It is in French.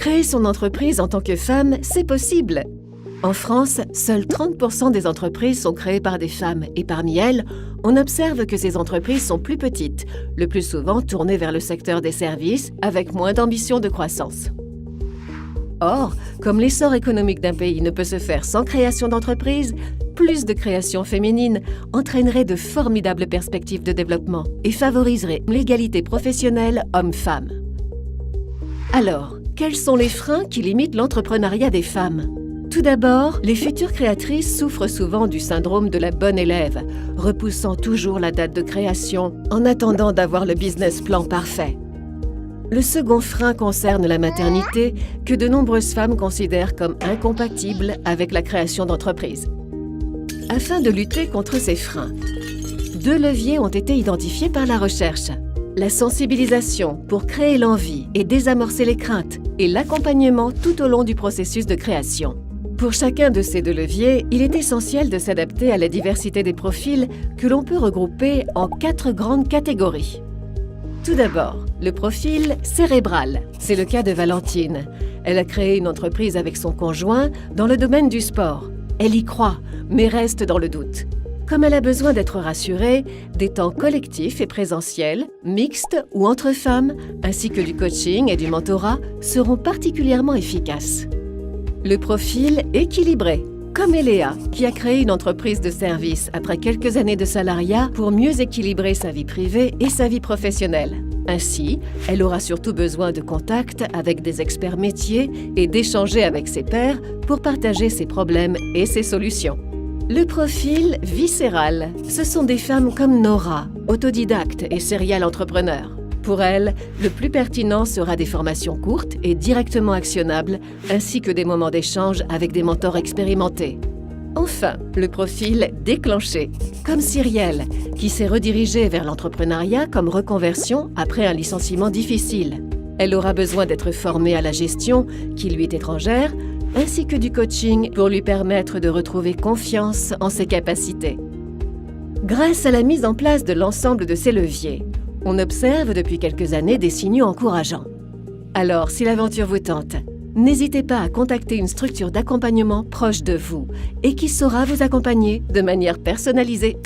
Créer son entreprise en tant que femme, c'est possible. En France, seuls 30% des entreprises sont créées par des femmes et parmi elles, on observe que ces entreprises sont plus petites, le plus souvent tournées vers le secteur des services avec moins d'ambition de croissance. Or, comme l'essor économique d'un pays ne peut se faire sans création d'entreprises, plus de création féminine entraînerait de formidables perspectives de développement et favoriserait l'égalité professionnelle homme-femme. Alors, quels sont les freins qui limitent l'entrepreneuriat des femmes ? Tout d'abord, les futures créatrices souffrent souvent du syndrome de la bonne élève, repoussant toujours la date de création en attendant d'avoir le business plan parfait. Le second frein concerne la maternité, que de nombreuses femmes considèrent comme incompatible avec la création d'entreprise. Afin de lutter contre ces freins, 2 leviers ont été identifiés par la recherche. La sensibilisation pour créer l'envie et désamorcer les craintes et l'accompagnement tout au long du processus de création. Pour chacun de ces 2 leviers, il est essentiel de s'adapter à la diversité des profils que l'on peut regrouper en 4 grandes catégories. Tout d'abord, le profil cérébral. C'est le cas de Valentine. Elle a créé une entreprise avec son conjoint dans le domaine du sport. Elle y croit, mais reste dans le doute. Comme elle a besoin d'être rassurée, des temps collectifs et présentiels, mixtes ou entre femmes, ainsi que du coaching et du mentorat seront particulièrement efficaces. Le profil équilibré, comme Eléa, qui a créé une entreprise de service après quelques années de salariat pour mieux équilibrer sa vie privée et sa vie professionnelle. Ainsi, elle aura surtout besoin de contacts avec des experts métiers et d'échanger avec ses pairs pour partager ses problèmes et ses solutions. Le profil viscéral, ce sont des femmes comme Nora, autodidacte et serial entrepreneur. Pour elle, le plus pertinent sera des formations courtes et directement actionnables, ainsi que des moments d'échange avec des mentors expérimentés. Enfin, le profil déclenché, comme Cyrielle, qui s'est redirigée vers l'entrepreneuriat comme reconversion après un licenciement difficile. Elle aura besoin d'être formée à la gestion, qui lui est étrangère, ainsi que du coaching pour lui permettre de retrouver confiance en ses capacités. Grâce à la mise en place de l'ensemble de ces leviers, on observe depuis quelques années des signaux encourageants. Alors, si l'aventure vous tente, n'hésitez pas à contacter une structure d'accompagnement proche de vous et qui saura vous accompagner de manière personnalisée.